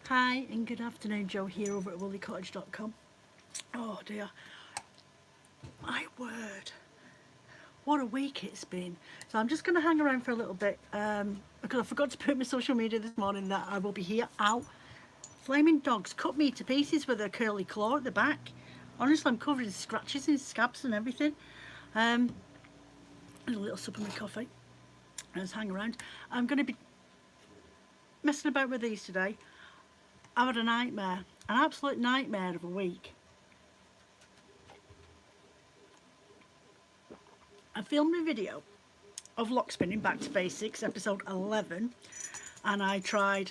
Hi and good afternoon, Joe here over at WoolieCottage.com. Oh dear, my word, what a week it's been. So I'm just going to hang around for a little bit because I forgot to put my social media this morning that I will be here. Ow, flaming dogs cut me to pieces with a curly claw at the back. Honestly, I'm covered in scratches and scabs and everything. And a little sip of my coffee. Let's hang around. I'm going to be messing about with these today. I've had a nightmare, an absolute nightmare of a week. I filmed a video of lock spinning back to basics, episode 11, and I tried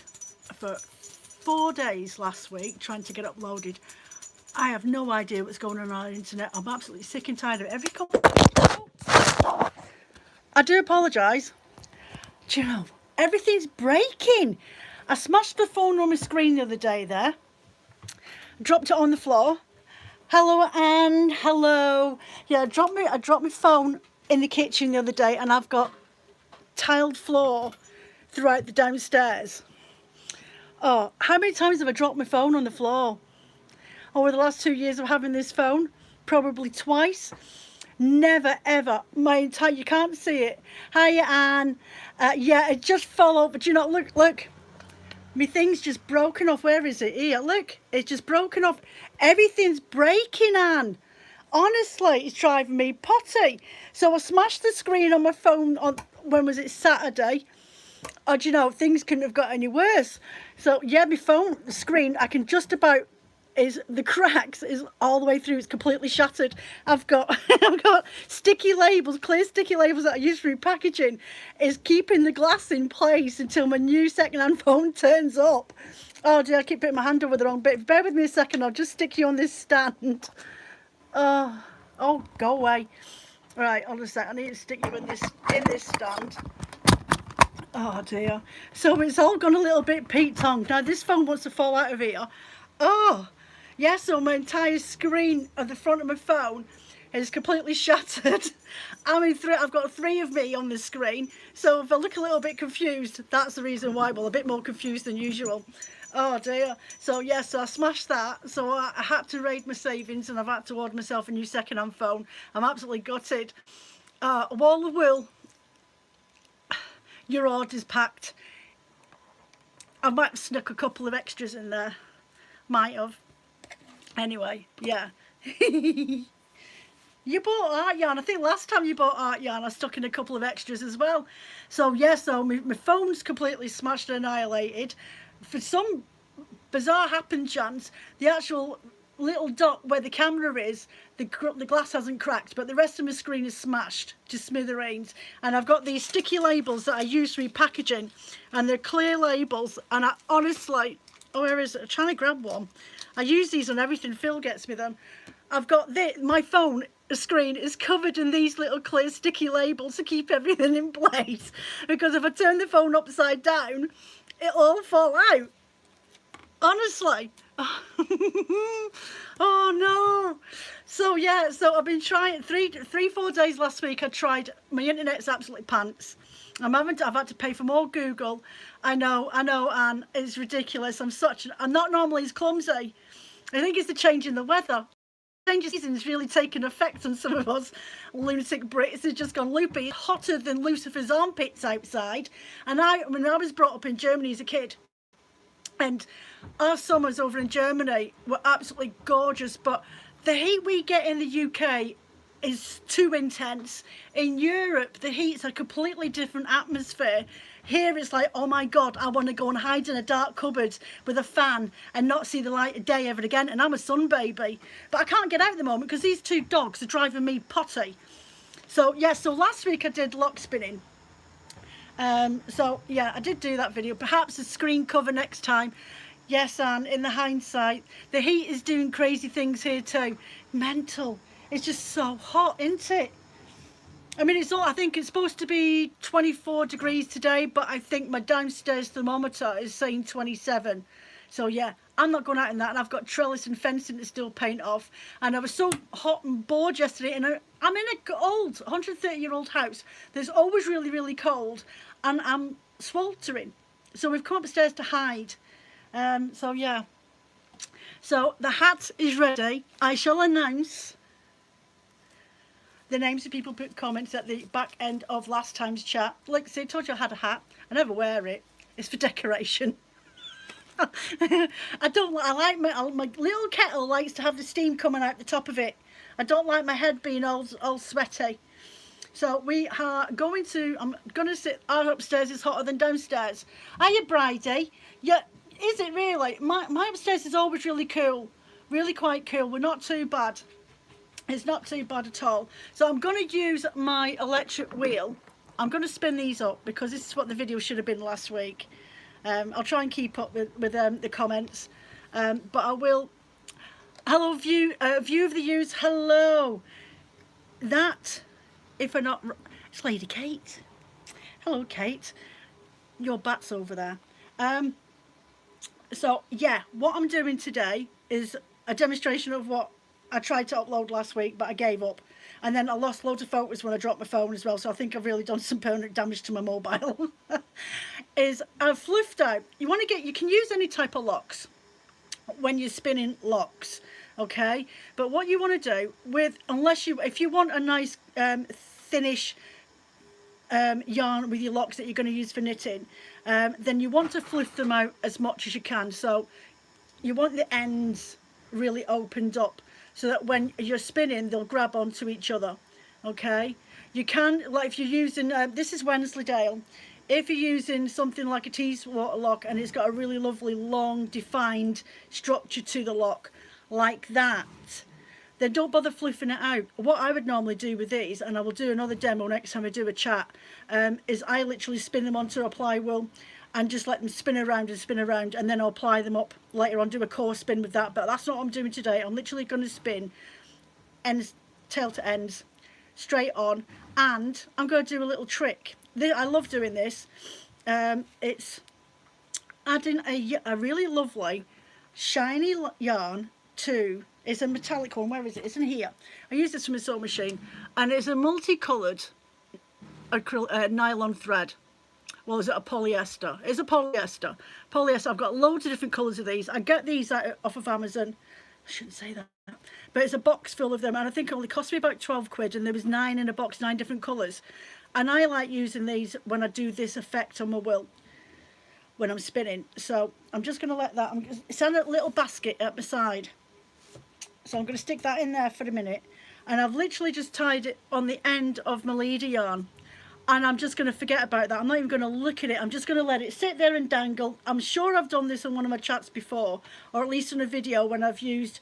for 4 days last week trying to get uploaded. I have no idea what's going on the internet. I'm absolutely sick and tired of it. Every couple. I do apologise. Do you know, everything's breaking. I smashed the phone on my screen the other day there. Dropped it on the floor. Hello, Anne. Hello. Yeah, I dropped my phone in the kitchen the other day, and I've got tiled floor throughout the downstairs. Oh, how many times have I dropped my phone on the floor over the last 2 years of having this phone? Probably twice. Never ever. You can't see it. Hiya, Anne. Yeah, it just fell over. Do you know? Look. My thing's just broken off. Where is it? Here, look. It's just broken off. Everything's breaking, Anne. Honestly, it's driving me potty. So I smashed the screen on my phone on, when was it, Saturday? Oh, do you know, things couldn't have got any worse. So yeah, my phone screen, I can just about, the cracks is all the way through. It's completely shattered. I've got I've got sticky labels, clear sticky labels that I use for packaging, is keeping the glass in place until my new second-hand phone turns up. Oh dear, I keep putting my hand over the wrong bit. Bear with me a second, I'll just stick you on this stand. Oh, go away. Right, hold on a sec. I need to stick you in this stand. Oh dear. So it's all gone a little bit Pete-tongued. Now this phone wants to fall out of here. Oh, yeah, so my entire screen at the front of my phone is completely shattered. I've got 3 of me on the screen. So if I look a little bit confused, that's the reason why. Well, a bit more confused than usual. Oh dear. So yeah, so I smashed that. So I had to raid my savings and I've had to order myself a new second-hand phone. I'm absolutely gutted. Wall of wool. Your order's packed. I might have snuck a couple of extras in there. Might have. Anyway, yeah. You bought art yarn. I think last time you bought art yarn, I stuck in a couple of extras as well. So yeah, so my phone's completely smashed and annihilated. For some bizarre happen chance, the actual little dot where the camera is, the glass hasn't cracked, but the rest of my screen is smashed to smithereens. And I've got these sticky labels that I use for packaging, and they're clear labels. And I honestly, oh, where is it? I'm trying to grab one. I use these on everything. Phil gets me them. I've got my phone screen is covered in these little clear sticky labels to keep everything in place, because if I turn the phone upside down, it'll all fall out. Honestly. Oh no. So yeah, so I've been trying 4 days last week. I tried. My internet's absolutely pants. I've had to pay for more Google. I know, Anne, it's ridiculous. I'm not normally as clumsy. I think it's the change in the weather. Change of seasons really taken effect on some of us lunatic Brits. It's just gone loopy. Hotter than Lucifer's armpits outside. And I was brought up in Germany as a kid, and our summers over in Germany were absolutely gorgeous, but the heat we get in the UK is too intense. In Europe, the heat's a completely different atmosphere. Here it's like, oh my God, I want to go and hide in a dark cupboard with a fan and not see the light of day ever again. And I'm a sun baby, but I can't get out at the moment because these 2 dogs are driving me potty. So yeah, so last week I did lock spinning. So yeah, I did do that video. Perhaps a screen cover next time. Yes, Anne, in the hindsight, the heat is doing crazy things here too. Mental. It's just so hot, isn't it? I mean, I think it's supposed to be 24 degrees today, but I think my downstairs thermometer is saying 27. So yeah, I'm not going out in that, and I've got trellis and fencing to still paint off. And I was so hot and bored yesterday, and I'm in an old 130-year-old house that's always really, really cold, and I'm sweltering. So we've come upstairs to hide. So yeah, so the hat is ready. I shall announce the names of people put comments at the back end of last time's chat. Like I say, I told you I had a hat. I never wear it. It's for decoration. I like my little kettle likes to have the steam coming out the top of it. I don't like my head being all sweaty. So we are going to, I'm going to sit, our upstairs is hotter than downstairs. Are you bridey? Yeah, is it really? My upstairs is always really cool, really quite cool. We're not too bad. It's not too bad at all. So I'm going to use my electric wheel. I'm going to spin these up because this is what the video should have been last week. I'll try and keep up with the comments. But I will. Hello, view of the use. Hello. That, if I'm not, it's Lady Kate. Hello, Kate. Your bat's over there. So yeah, what I'm doing today is a demonstration of what I tried to upload last week, but I gave up. And then I lost loads of photos when I dropped my phone as well, so I think I've really done some permanent damage to my mobile. Is I've fluffed out. You want to get, you can use any type of locks when you're spinning locks, okay? But what you want to do with, if you want a nice thinnish yarn with your locks that you're going to use for knitting, then you want to fluff them out as much as you can. So you want the ends really opened up so that when you're spinning they'll grab onto each other, okay? You can, like if you're using this is Wensleydale, if you're using something like a Teeswater lock and it's got a really lovely long defined structure to the lock like that, then don't bother fluffing it out. What I would normally do with these, and I will do another demo next time I do a chat, is I literally spin them onto a ply wheel and just let them spin around and then I'll ply them up later on, do a core spin with that. But that's not what I'm doing today. I'm literally going to spin ends, tail to ends, straight on, and I'm going to do a little trick. I love doing this. It's adding a really lovely shiny yarn to, it's a metallic one, where is it? It's in here. I use this from a sewing machine, and it's a multicoloured nylon thread. Well, is it a polyester? It's a polyester. I've got loads of different colours of these. I get these off of Amazon. I shouldn't say that. But it's a box full of them, and I think it only cost me about 12 quid, and there was 9 in a box, 9 different colours. And I like using these when I do this effect on my wool when I'm spinning. So I'm just going to let that, it's in a little basket at my side. So I'm going to stick that in there for a minute. And I've literally just tied it on the end of my leader yarn. And I'm just going to forget about that. I'm not even going to look at it. I'm just going to let it sit there and dangle. I'm sure I've done this in one of my chats before, or at least in a video when I've used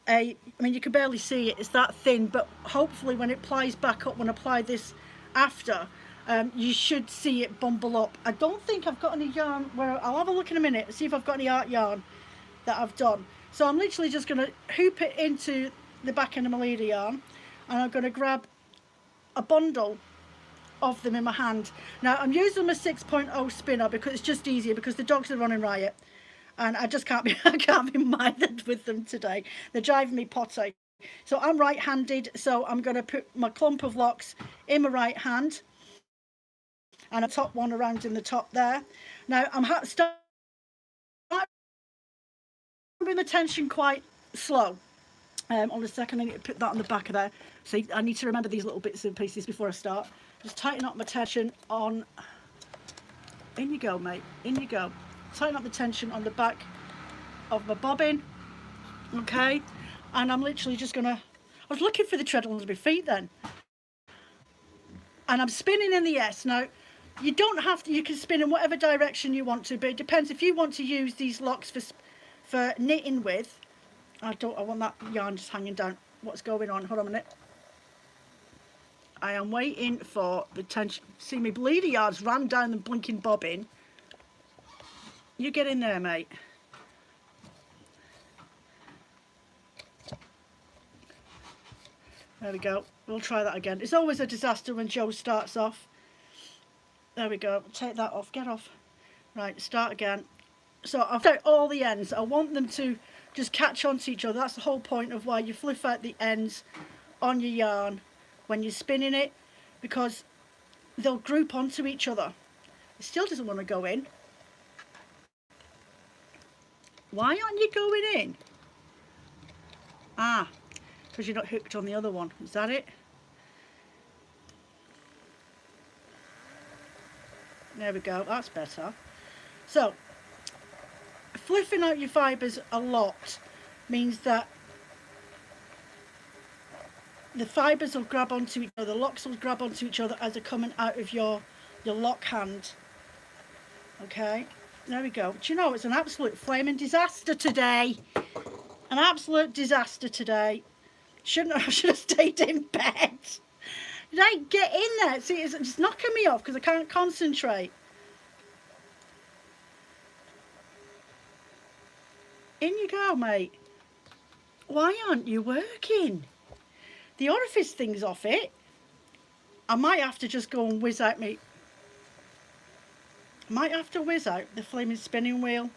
I mean, you can barely see it, it's that thin, but hopefully when it plies back up, when I apply this after, you should see it bumble up. I don't think I've got any yarn where, I'll have a look in a minute, see if I've got any art yarn that I've done. So I'm literally just going to hoop it into the back end of my leader yarn, and I'm going to grab a bundle of them in my hand. Now I'm using my 6.0 spinner because it's just easier, because the dogs are running riot and I just can't be I can't be minded with them today. They're driving me potty. So I'm right-handed, so I'm going to put my clump of locks in my right hand and a top one around in the top there. Now I'm starting with the tension quite slow. On a second, I need to put that on the back of there. See, I need to remember these little bits and pieces before I start. Just tighten up my tension on, in you go mate, in you go. Tighten up the tension on the back of my bobbin, okay? And I'm literally just gonna, I was looking for the treadle under my feet then. And I'm spinning in the S. Now, you don't have to, you can spin in whatever direction you want to, but it depends. If you want to use these locks for knitting with, I want that yarn just hanging down. What's going on? Hold on a minute. I am waiting for the tension. See, me bleeder yards ran down the blinking bobbin. You get in there, mate. There we go. We'll try that again. It's always a disaster when Joe starts off. There we go. Take that off. Get off. Right, start again. So I've got all the ends. I want them to just catch on to each other. That's the whole point of why you fluff out the ends on your yarn when you're spinning it, because they'll group onto each other. It still doesn't want to go in. Why aren't you going in? Ah, because you're not hooked on the other one. Is that it? There we go, that's better. So, flipping out your fibres a lot means that the fibres will grab onto each other, the locks will grab onto each other as they're coming out of your lock hand. Okay, there we go. Do you know, it's an absolute flaming disaster today. An absolute disaster today. I should have stayed in bed. Right, get in there. See, it's just knocking me off because I can't concentrate. In you go, mate. Why aren't you working? The orifice thing's off it. I might have to just go and whiz out me. I might have to whiz out the flaming spinning wheel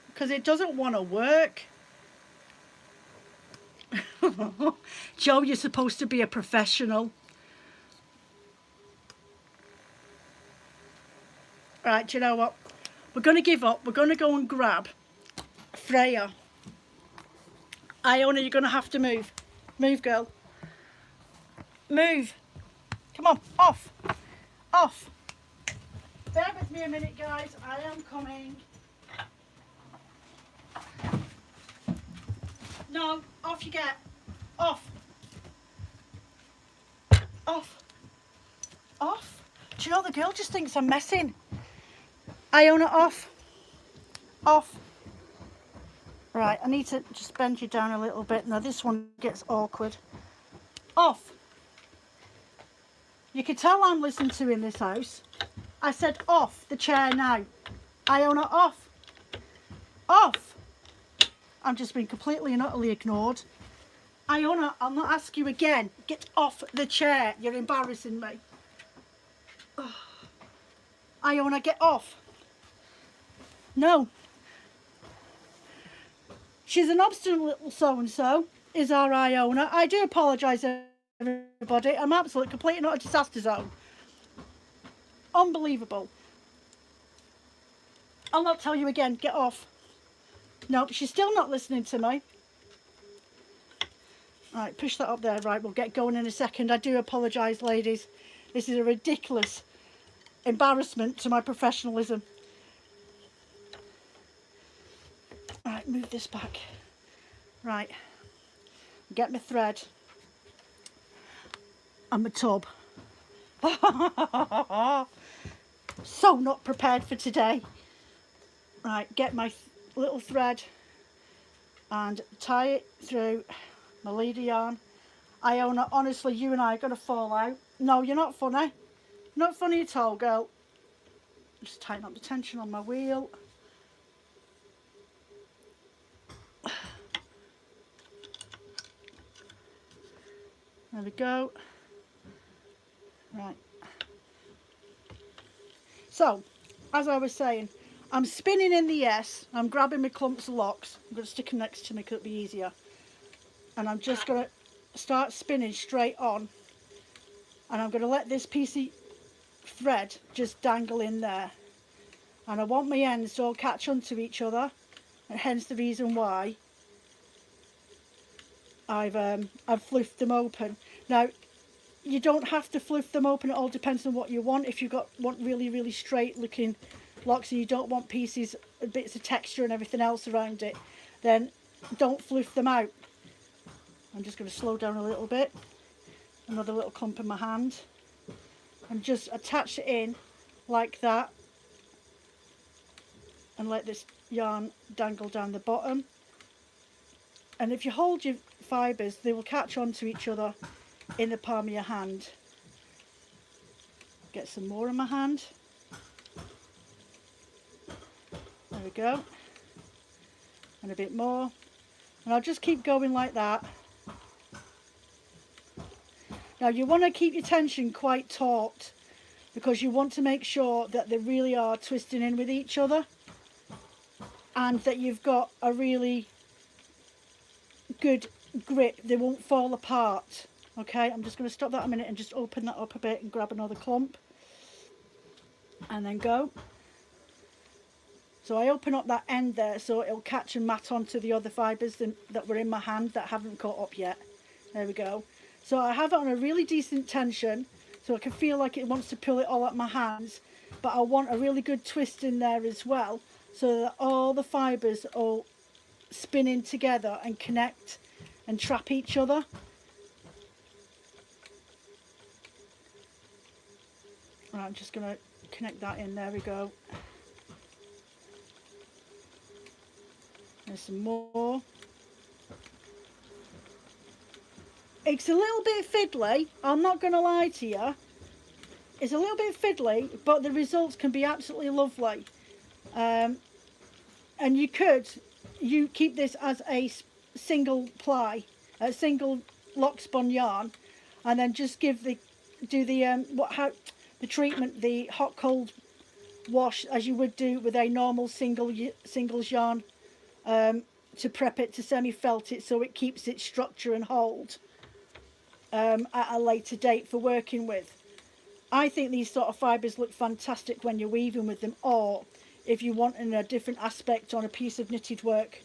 because it doesn't want to work. Joe, you're supposed to be a professional. Right, do you know what? We're going to give up. We're going to go and grab Freya. Iona, you're going to have to move. Move, girl. Move. Come on, off. Off. Bear with me a minute, guys. I am coming. No, off you get. Off. Off. Off. Do you know, the girl just thinks I'm messing. Iona, off. Off. Right, I need to just bend you down a little bit. Now this one gets awkward. Off. You can tell I'm listened to in this house. I said off the chair now. Iona, off. Off. I'm just being completely and utterly ignored. Iona, I'll not ask you again. Get off the chair. You're embarrassing me. Oh. Iona, get off. No. She's an obstinate little so-and-so, is our Iona. I do apologise, everybody. I'm absolutely, completely not a disaster zone. Unbelievable. I'll not tell you again. Get off. No, she's still not listening to me. Right, push that up there. Right, we'll get going in a second. I do apologise, ladies. This is a ridiculous embarrassment to my professionalism. Right, move this back. Right, get my thread and my tub. So not prepared for today. Right, get my little thread and tie it through my leader yarn. Iona, honestly, you and I are going to fall out. No, you're not funny. Not funny at all, girl. Just tighten up the tension on my wheel. There we go. Right. So, as I was saying, I'm spinning in the S. I'm grabbing my clumps of locks. I'm going to stick them next to me because it'll be easier. And I'm just going to start spinning straight on. And I'm going to let this piece of thread just dangle in there. And I want my ends to all catch onto each other. And hence the reason why I've fluffed them open. Now, you don't have to fluff them open. It all depends on what you want. If you want really straight looking locks and you don't want pieces, bits of texture and everything else around it, then don't fluff them out. I'm just going to slow down a little bit. Another little clump in my hand. And just attach it in like that. And let this yarn dangle down the bottom. And if you hold your fibres, they will catch onto each other in the palm of your hand. Get some more in my hand. There we go. And a bit more. And I'll just keep going like that. Now you want to keep your tension quite taut because you want to make sure that they really are twisting in with each other and that you've got a really good grip. They won't fall apart. Okay, I'm just going to stop that a minute and just open that up a bit and grab another clump and then go. So I open up that end there so it'll catch and mat onto the other fibres that were in my hand that haven't caught up yet. There we go. So I have it on a really decent tension so I can feel like it wants to pull it all up my hands, but I want a really good twist in there as well so that all the fibres all spin in together and connect and trap each other. Right, I'm just going to connect that in. There we go. There's some more. It's a little bit fiddly, I'm not going to lie to you. It's a little bit fiddly, but the results can be absolutely lovely. And you keep this as a single ply, a single lock spun yarn, and then just do the treatment, the hot cold wash as you would do with a normal singles yarn, to prep it, to semi-felt it so it keeps its structure and hold at a later date for working with. I think these sort of fibres look fantastic when you're weaving with them, or if you want in a different aspect on a piece of knitted work,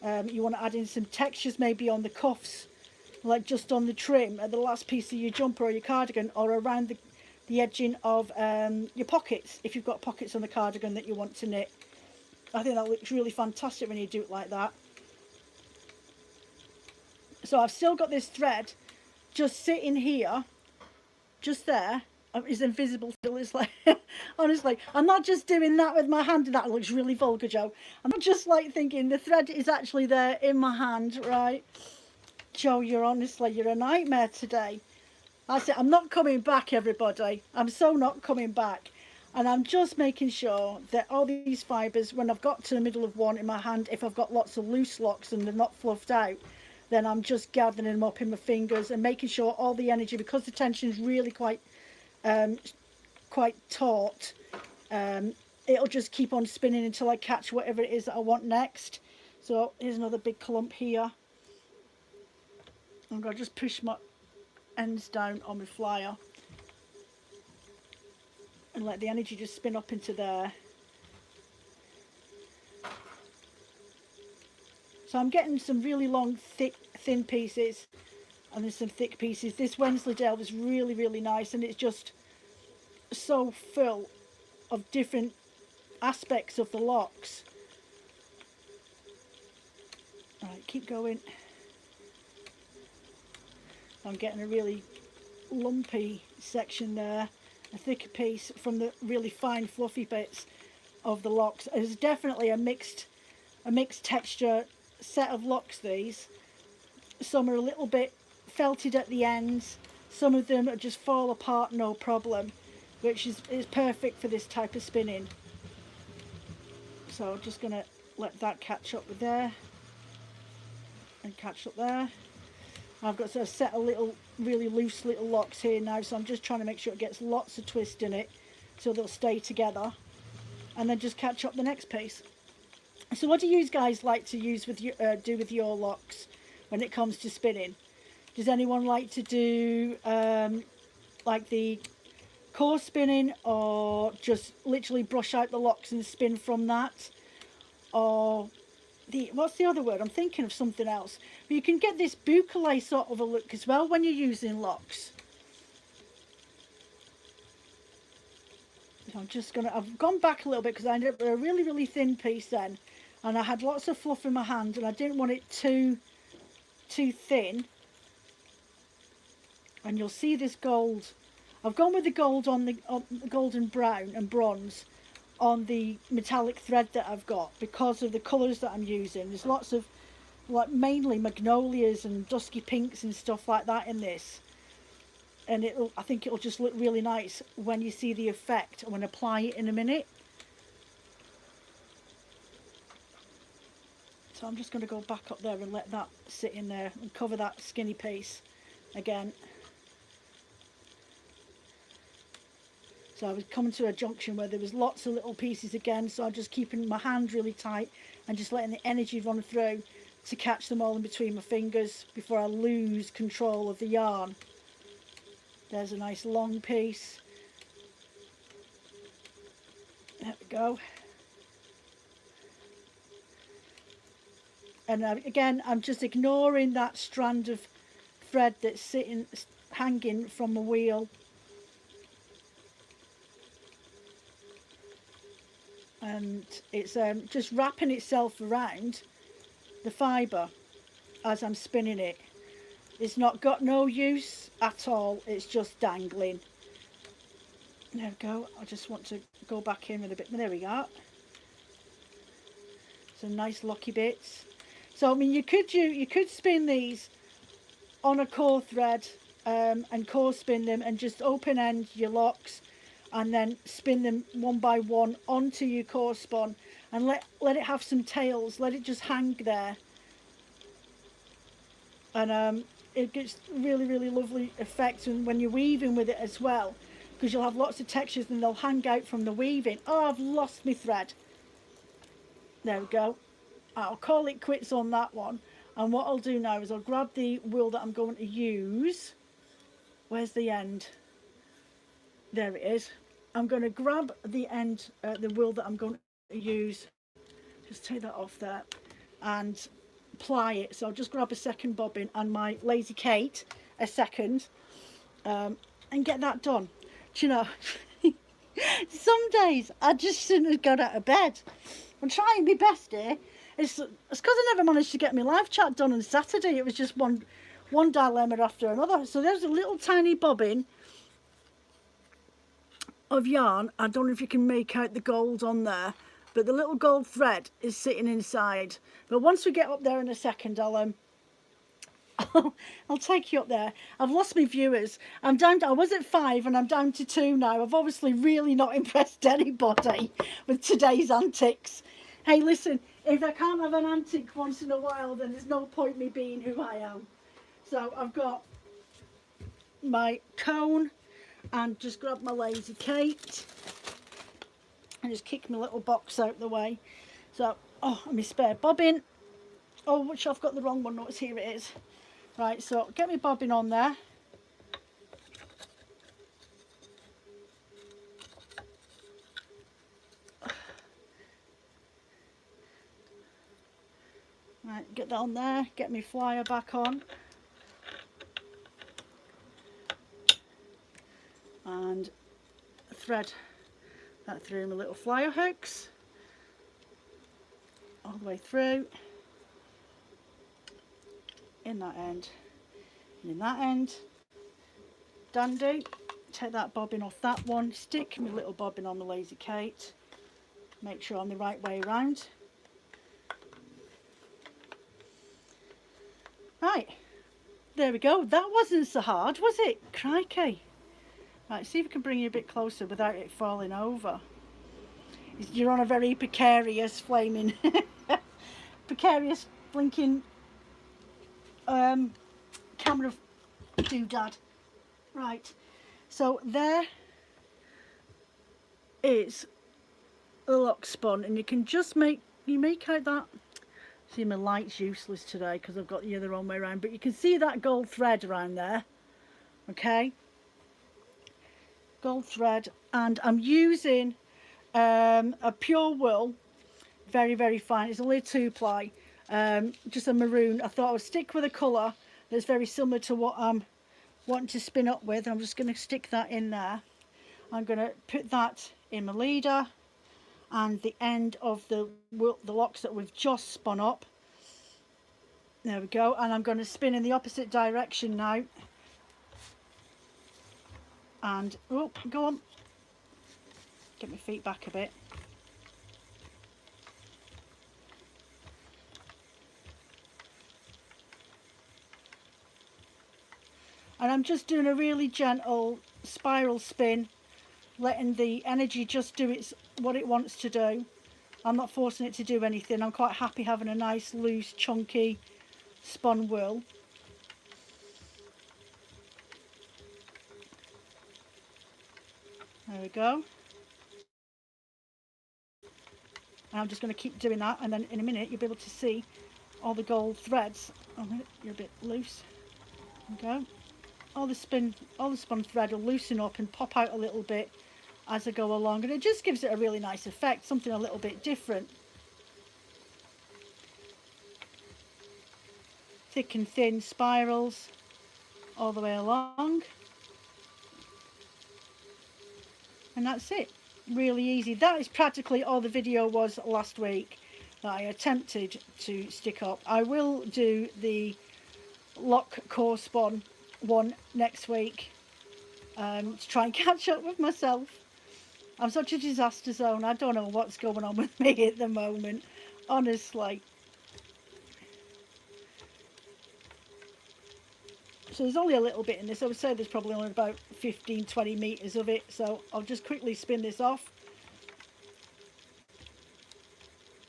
you want to add in some textures maybe on the cuffs, like just on the trim at the last piece of your jumper or your cardigan, or around the edging of your pockets, if you've got pockets on the cardigan that you want to knit. I think that looks really fantastic when you do it like that. So I've still got this thread just sitting here, just there. It's invisible still. It's like, honestly, I'm not just doing that with my hand. That looks really vulgar, Joe. I'm not just like thinking the thread is actually there in my hand, right? Joe, you're a nightmare today. That's it. I'm not coming back, everybody. I'm so not coming back. And I'm just making sure that all these fibres, when I've got to the middle of one in my hand, if I've got lots of loose locks and they're not fluffed out, then I'm just gathering them up in my fingers and making sure all the energy, because the tension is really quite taut, it'll just keep on spinning until I catch whatever it is that I want next. So here's another big clump here. I'm going to just push my ends down on my flyer and let the energy just spin up into there. So I'm getting some really long, thin pieces, and there's some thick pieces. This Wensleydale is really, really nice, and it's just so full of different aspects of the locks. Alright, keep going. I'm getting a really lumpy section there, a thicker piece from the really fine fluffy bits of the locks. It's definitely a mixed texture set of locks, these. Some are a little bit felted at the ends, some of them just fall apart no problem, which is perfect for this type of spinning. So I'm just going to let that catch up with there and catch up there. I've got a set of little really loose little locks here now, so I'm just trying to make sure it gets lots of twist in it so they'll stay together, and then just catch up the next piece. So what do you guys like to use with do with your locks when it comes to spinning? Does anyone like to do like the core spinning, or just literally brush out the locks and spin from that? Or what's the other word? I'm thinking of something else. But you can get this boucle sort of a look as well when you're using locks. So I've gone back a little bit because I ended up with a really, really thin piece then. And I had lots of fluff in my hand and I didn't want it too thin. And you'll see this gold. I've gone with the gold on the golden brown and bronze on the metallic thread that I've got because of the colours that I'm using. There's lots of, like, mainly magnolias and dusky pinks and stuff like that in this, and I think it'll just look really nice when you see the effect and when I apply it in a minute. So I'm just going to go back up there and let that sit in there and cover that skinny piece again. So I was coming to a junction where there was lots of little pieces again, so I'm just keeping my hand really tight and just letting the energy run through to catch them all in between my fingers before I lose control of the yarn. There's a nice long piece. There we go. And again, I'm just ignoring that strand of thread that's hanging from the wheel. And it's just wrapping itself around the fibre as I'm spinning it. It's not got no use at all, it's just dangling. There we go. I just want to go back in with a bit. There we go. Some nice locky bits. So I mean, you could spin these on a core thread and core spin them and just open end your locks and then spin them one by one onto your core spun and let it have some tails. Let it just hang there, and it gets really, really lovely effect when you're weaving with it as well, because you'll have lots of textures and they'll hang out from the weaving. Oh, I've lost my thread. There we go. I'll call it quits on that one. And what I'll do now is I'll grab the wool that I'm going to use. Where's the end? There it is. I'm going to grab the end, the wool that I'm going to use. Just take that off there and ply it. So I'll just grab a second bobbin and my Lazy Kate a second and get that done. Do you know, some days I just shouldn't have got out of bed. I'm trying my best here. It's because I never managed to get my live chat done on Saturday. It was just one dilemma after another. So there's a little tiny bobbin of yarn. I don't know if you can make out the gold on there, but the little gold thread is sitting inside. But once we get up there in a second, I'll take you up there. I've lost my viewers. I'm down. I was at 5 and I'm down to 2 now. I've obviously really not impressed anybody with today's antics. Hey, listen, if I can't have an antic once in a while, then there's no point me being who I am. So I've got my cone and just grab my Lazy Kate and just kick my little box out the way. So, oh, and my spare bobbin. Oh, which I've got the wrong one. No, it's here. It is. Right, so get my bobbin on there. Right, get that on there. Get my flyer back on. And thread that through my little flyer hooks all the way through, in that end and in that end. Dandy. Take that bobbin off that one, stick my little bobbin on the Lazy Kate, make sure I'm the right way around. Right, there we go. That wasn't so hard, was it? Crikey. Right, see if we can bring you a bit closer without it falling over. You're on a very precarious flaming, precarious blinking camera doodad. Right, so there is the lock spun, and you can just make out that. See, my light's useless today because I've got the other wrong way around, but you can see that gold thread around there. Okay, gold thread, and I'm using a pure wool, very, very fine. It's only a 2-ply, just a maroon. I thought I would stick with a colour that's very similar to what I'm wanting to spin up with. I'm just going to stick that in there. I'm going to put that in my leader and the end of the locks that we've just spun up. There we go. And I'm going to spin in the opposite direction now. And oh, go on, get my feet back a bit. And I'm just doing a really gentle spiral spin, letting the energy just do what it wants to do. I'm not forcing it to do anything. I'm quite happy having a nice loose chunky spun wool. There we go. And I'm just going to keep doing that, and then in a minute you'll be able to see all the gold threads. Oh, you're a bit loose. There we go. All the spun thread will loosen up and pop out a little bit as I go along, and it just gives it a really nice effect, something a little bit different. thick and thin spirals all the way along. And that's it. Really easy. That is practically all the video was last week that I attempted to stick up. I will do the lock core spawn one next week to try and catch up with myself. I'm such a disaster zone. I don't know what's going on with me at the moment, honestly. So there's only a little bit in this. I would say there's probably only about 15-20 meters of it, so I'll just quickly spin this off.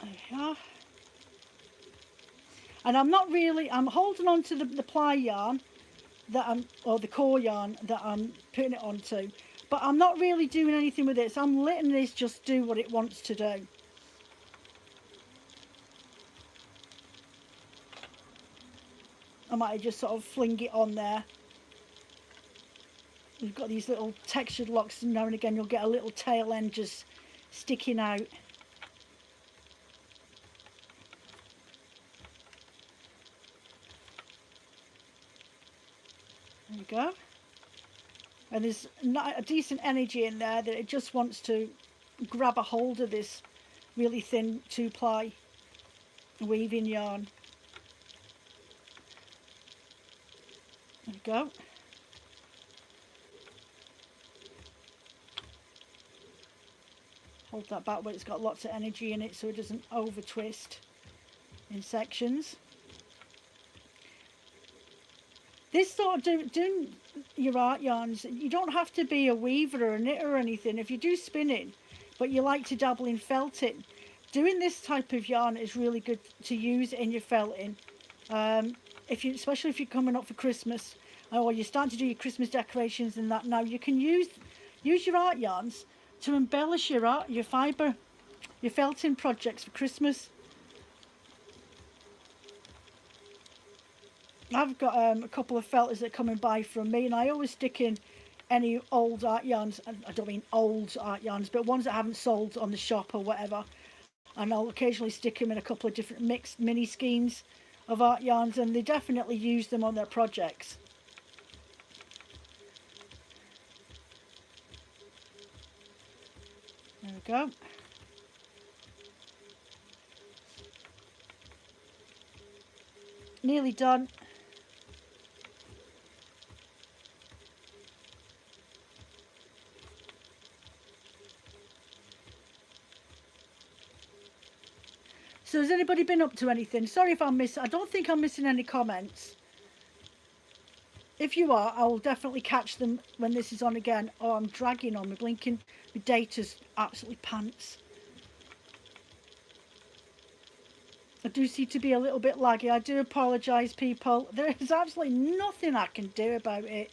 There we are. And I'm holding on to the ply yarn that or the core yarn that I'm putting it onto, but I'm not really doing anything with it, so I'm letting this just do what it wants to do. I might just sort of fling it on there. You've got these little textured locks, and now and again you'll get a little tail end just sticking out. There we go. And there's a decent energy in there that it just wants to grab a hold of this really thin 2-ply weaving yarn. There we go. Hold that back where it's got lots of energy in it so it doesn't over twist in sections. This sort of doing your art yarns, you don't have to be a weaver or a knitter or anything. If you do spinning but you like to dabble in felting, doing this type of yarn is really good to use in your felting. Especially if you're coming up for Christmas or you're starting to do your Christmas decorations and that, now you can use your art yarns to embellish your fibre, your felting projects for Christmas. I've got a couple of felters that are coming by from me, and I always stick in any old art yarns. I don't mean old art yarns, but ones that haven't sold on the shop or whatever. And I'll occasionally stick them in a couple of different mixed mini schemes of art yarns, and they definitely use them on their projects. There we go. Nearly done. So has anybody been up to anything? Sorry if I don't think I'm missing any comments. If you are, I will definitely catch them when this is on again. Oh, I'm dragging on, my blinking, my data's absolutely pants. I do seem to be a little bit laggy. I do apologise, people. There is absolutely nothing I can do about it.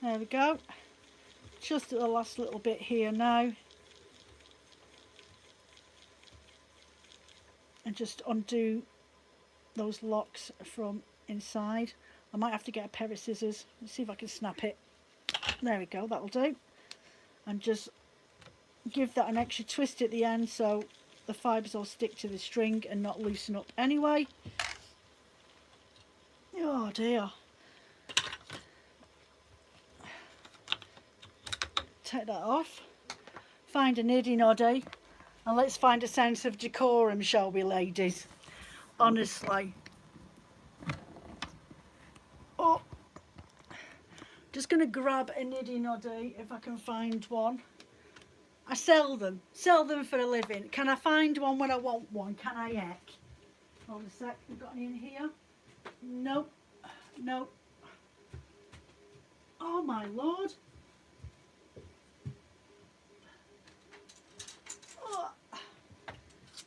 There we go. Just at the last little bit here now. And just undo those locks from inside. I might have to get a pair of scissors. Let's see if I can snap it. There we go, that'll do. And just give that an extra twist at the end so the fibres all stick to the string and not loosen up anyway. Oh dear. Take that off. Find a niddy noddy. And let's find a sense of decorum, shall we, ladies? Honestly. Oh, just going to grab a niddy noddy if I can find one. I sell them for a living. Can I find one when I want one? Can I heck? Hold a sec, we've got any in here? Nope, nope. Oh my lord.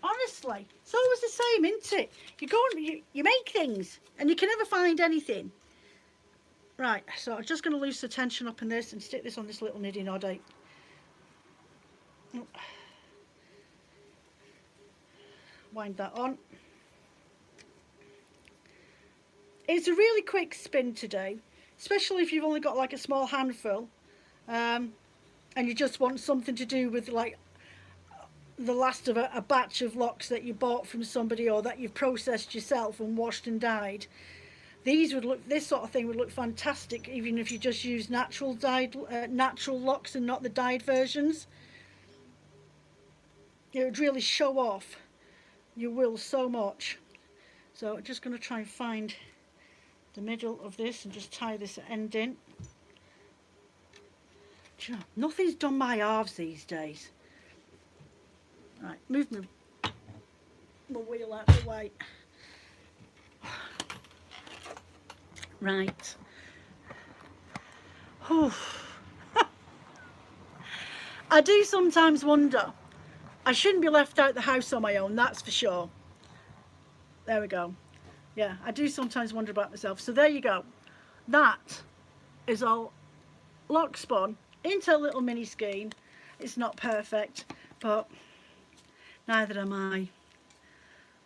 Honestly, it's always the same, isn't it? You go and you make things and you can never find anything. Right, so I'm just going to loosen the tension up in this and stick this on this little niddy noddy. Wind that on. It's a really quick spin today, especially if you've only got like a small handful and you just want something to do with like the last of a batch of locks that you bought from somebody or that you've processed yourself and washed and dyed. These would look, this sort of thing would look fantastic even if you just use natural dyed, natural locks and not the dyed versions. It would really show off your wool so much. So I'm just going to try and find the middle of this and just tie this end in. Do you know, nothing's done my halves these days. Right, move my wheel out of the way. Right. Oh. I do sometimes wonder. I shouldn't be left out the house on my own, that's for sure. There we go. Yeah, I do sometimes wonder about myself. So there you go. That is all lock spun into a little mini skein. It's not perfect, but neither am I.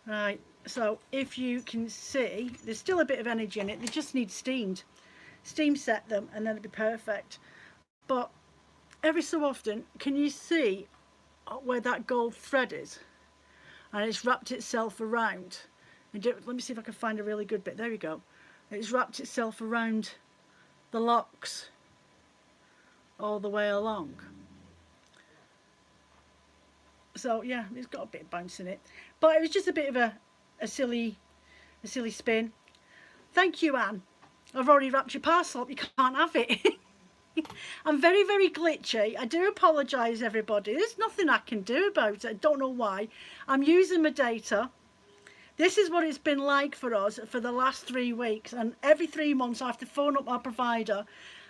Right, so if you can see, there's still a bit of energy in it. They just need steamed. Steam set them and then it'll be perfect. But every so often, can you see where that gold thread is? And it's wrapped itself around. And let me see if I can find a really good bit. There we go. It's wrapped itself around the locks all the way along. So yeah, it's got a bit of bounce in it, but it was just a bit of a silly spin. Thank you, Anne. I've already wrapped your parcel up. You can't have it. I'm very, very glitchy. I do apologise, everybody. There's nothing I can do about it. I don't know why. I'm using my data. This is what it's been like for us for the last 3 weeks. And every 3 months I have to phone up my provider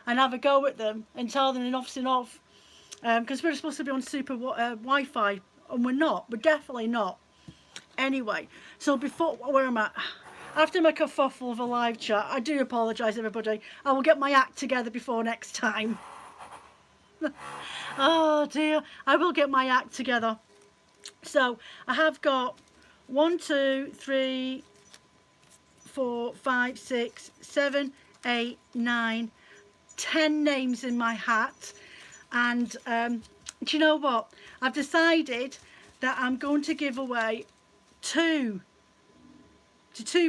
and have a go at them and tell them enough's enough. Because we're supposed to be on super Wi-Fi and we're not. We're definitely not. Anyway, so before, where am I? After my kerfuffle of a live chat, I do apologise, everybody. I will get my act together before next time. Oh dear, I will get my act together. So I have got 1, 2, 3, 4, 5, 6, 7, 8, 9, 10 names in my hat. And do you know what? I've decided that I'm going to give away 2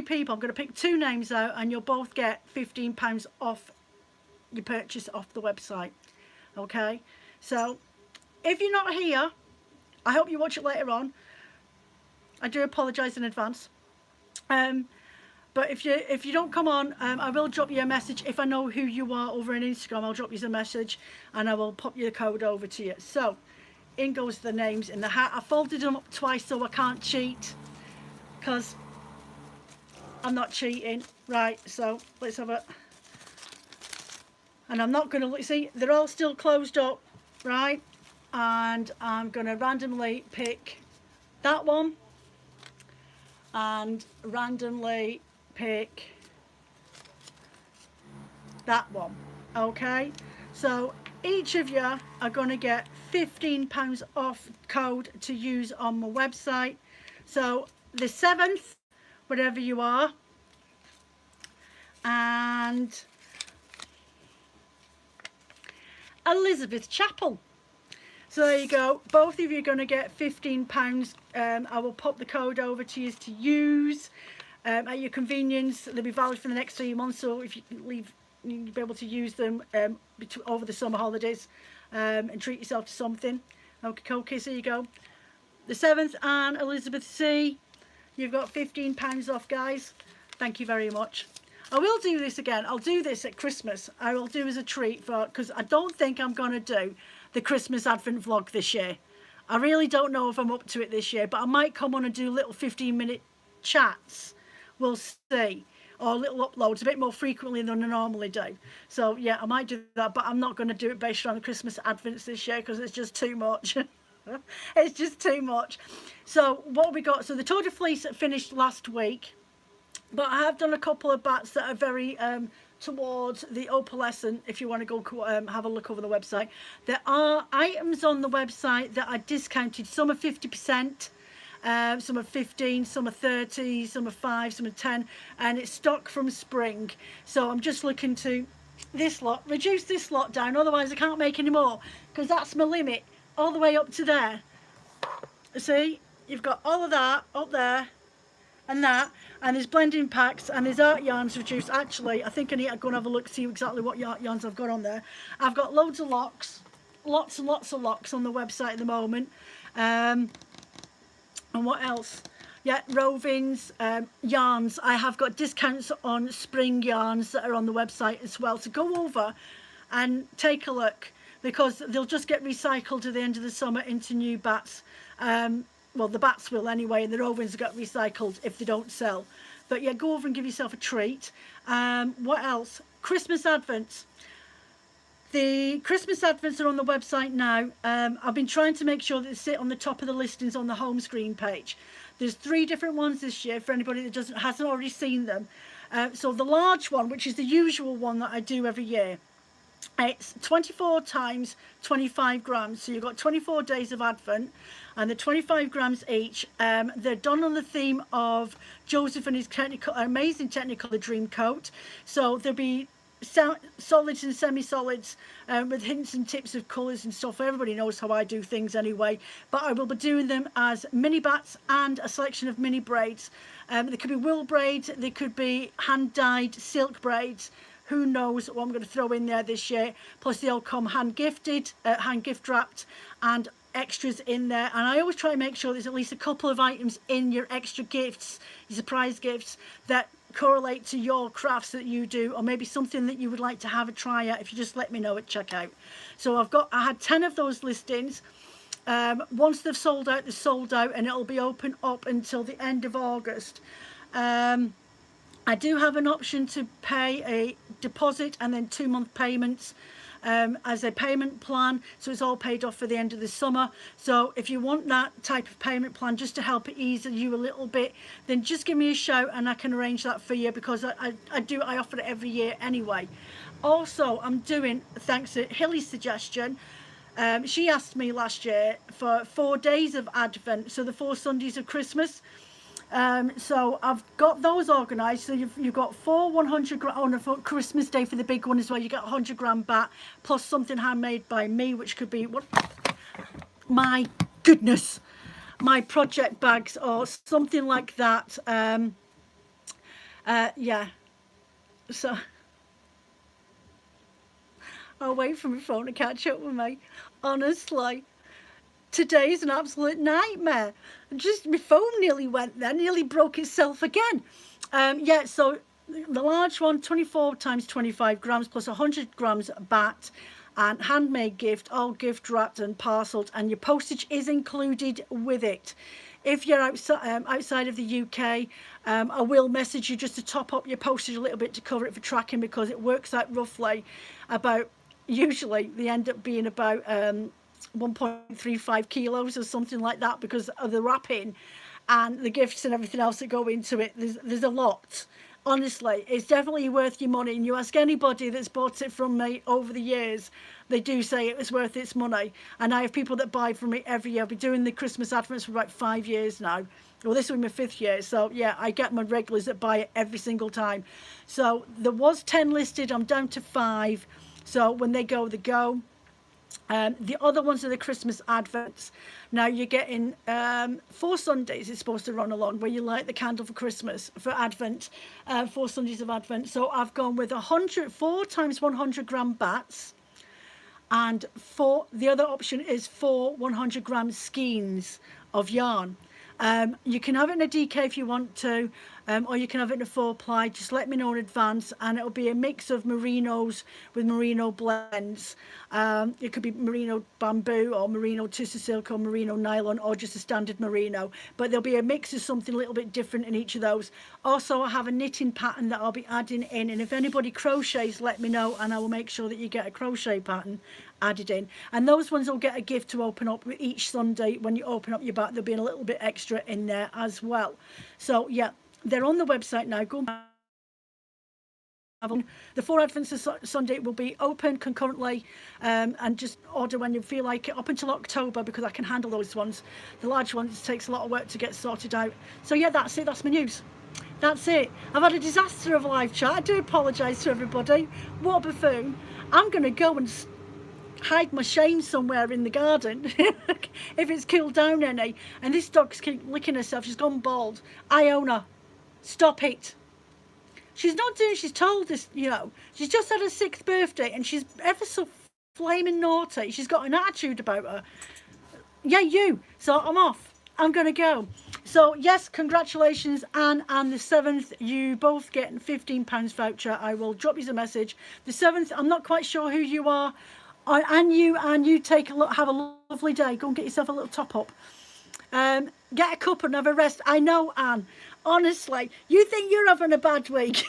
people. I'm going to pick 2 names out and you'll both get £15 off your purchase off the website. Okay, so if you're not here, I hope you watch it later on. I do apologise in advance. But if you don't come on, I will drop you a message. If I know who you are over on Instagram, I'll drop you a message and I will pop your code over to you. So in goes the names in the hat. I folded them up twice so I can't cheat, because I'm not cheating. Right, so let's have a, and I'm not going to look, see, they're all still closed up, right? And I'm going to randomly pick that one and randomly pick that one. Okay, so each of you are going to get £15 off code to use on my website. So the 7th, wherever you are, and Elizabeth Chapel. So there you go, both of you are going to get £15. I will pop the code over to you to use at your convenience. They'll be valid for the next 3 months, so if you leave, you'll be able to use them over the summer holidays and treat yourself to something. Okay, so there you go. The 7th and Elizabeth C, you've got £15 off, guys. Thank you very much. I will do this again. I'll do this at Christmas. I will do as a treat, for because I don't think I'm going to do the Christmas Advent vlog this year. I really don't know if I'm up to it this year, but I might come on and do little 15-minute chats. We'll see. Or little uploads a bit more frequently than I normally do. So yeah, I might do that, but I'm not going to do it based around the Christmas Advents this year because it's just too much. It's just too much. So what we got, so the Tour de Fleece finished last week, but I have done a couple of bats that are very towards the opalescent. If you want to go have a look over the website, there are items on the website that are discounted. Some are 50%, some are 15, some are 30, some are 5, some are 10, and it's stock from spring. So I'm just looking to this lot, reduce this lot down, otherwise I can't make any more, because that's my limit all the way up to there. See, you've got all of that up there and that, and there's blending packs, and there's art yarns reduced. Actually, I think I need to go and have a look, see exactly what art yarns I've got on there. I've got loads of locks, lots and lots of locks on the website at the moment. And what else? Yeah, rovings, yarns. I have got discounts on spring yarns that are on the website as well. So go over and take a look, because they'll just get recycled at the end of the summer into new batts. Well, the batts will anyway, and the rovings get recycled if they don't sell. But yeah, go over and give yourself a treat. What else? Christmas advents. The Christmas advents are on the website now. I've been trying to make sure that they sit on the top of the listings on the home screen page. There's 3 different ones this year for anybody that hasn't already seen them. So the large one, which is the usual one that I do every year, it's 24 times 25 grams. So you've got 24 days of Advent, and they're 25 grams each. They're done on the theme of Joseph and his amazing Technicolor Dream Coat. So there'll be solids and semi-solids with hints and tips of colours and stuff. Everybody knows how I do things anyway, but I will be doing them as mini bats and a selection of mini braids. They could be wool braids, they could be hand-dyed silk braids. Who knows what I'm going to throw in there this year. Plus they all come hand gift wrapped, and extras in there. And I always try to make sure there's at least a couple of items in your extra gifts, your surprise gifts, that correlate to your crafts that you do, or maybe something that you would like to have a try at. If you just let me know at checkout. So I had 10 of those listings. Once they've sold out, they're sold out, and it'll be open up until the end of August. I do have an option to pay a deposit and then 2-month payments as a payment plan, so it's all paid off for the end of the summer. So if you want that type of payment plan just to help it ease you a little bit, then just give me a shout and I can arrange that for you, because I offer it every year anyway. Also, I'm doing, thanks to Hilly's suggestion, she asked me last year for 4 days of Advent, so the 4 Sundays of Christmas. So I've got those organised. So you've got 4 100 gram on a Christmas Day for the big one as well. You get 100 gram batt plus something handmade by me, which could be, what, my goodness, my project bags or something like that. Yeah. So I'll wait for my phone to catch up with me. Honestly, today's an absolute nightmare. Just my phone nearly went there, nearly broke itself again. Yeah, so the large one, 24 times 25 grams plus 100 grams batt, and handmade gift, all gift wrapped and parcelled, and your postage is included with it. If you're outside of the UK, I will message you just to top up your postage a little bit to cover it for tracking, because it works out roughly about, usually they end up being about 1.35 kilos or something like that, because of the wrapping and the gifts and everything else that go into it. There's a lot. Honestly, it's definitely worth your money, and you ask anybody that's bought it from me over the years, they do say it was worth its money. And I have people that buy from me every year. I've been doing the Christmas advents for about 5 years now. Well, this will be my 5th year, so yeah, I get my regulars that buy it every single time. So there was 10 listed, I'm down to 5, so when they go, they go. The other ones are the Christmas advents. Now you're getting 4 Sundays it's supposed to run along, where you light the candle for Christmas, for Advent, 4 Sundays of Advent. So I've gone with 4 times 100 gram bats, and the other option is 4 100 gram skeins of yarn. You can have it in a DK if you want to, or you can have it in a 4-ply. Just let me know in advance, and it'll be a mix of merinos with merino blends. It could be merino bamboo or merino tissue silk or merino nylon, or just a standard merino, but there'll be a mix of something a little bit different in each of those. Also, I have a knitting pattern that I'll be adding in, and if anybody crochets, let me know and I will make sure that you get a crochet pattern added in. And those ones will get a gift to open up with each Sunday. When you open up your bag, there'll be a little bit extra in there as well. So yeah, they're on the website now. Go the 4 Advents of Sunday will be open concurrently, and just order when you feel like it up until October, because I can handle those ones. The large ones takes a lot of work to get sorted out. So yeah, that's it. That's my news. That's it. I've had a disaster of a live chat. I do apologise to everybody. What a buffoon. I'm going to go and hide my shame somewhere in the garden if it's cooled down any. And this dog's keep licking herself. She's gone bald. I own her. Stop it. She's not doing, she's told this, you know, she's just had her 6th birthday and she's ever so flaming naughty. She's got an attitude about her. Yeah, you. So I'm off. I'm going to go. So yes, congratulations, Anne and the 7th. You both get £15 voucher. I will drop you a message. The 7th, I'm not quite sure who you are. And you take a look, have a lovely day. Go and get yourself a little top up. Get a cup and have a rest. I know, Anne. Honestly, you think you're having a bad week.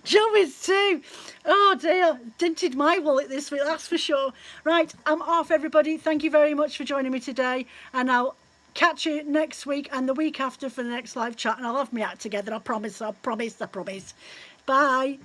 Joe is too. Oh dear, dented my wallet this week, that's for sure. Right, I'm off, everybody. Thank you very much for joining me today, and I'll catch you next week and the week after for the next live chat, and I'll have my act together. I promise. Bye.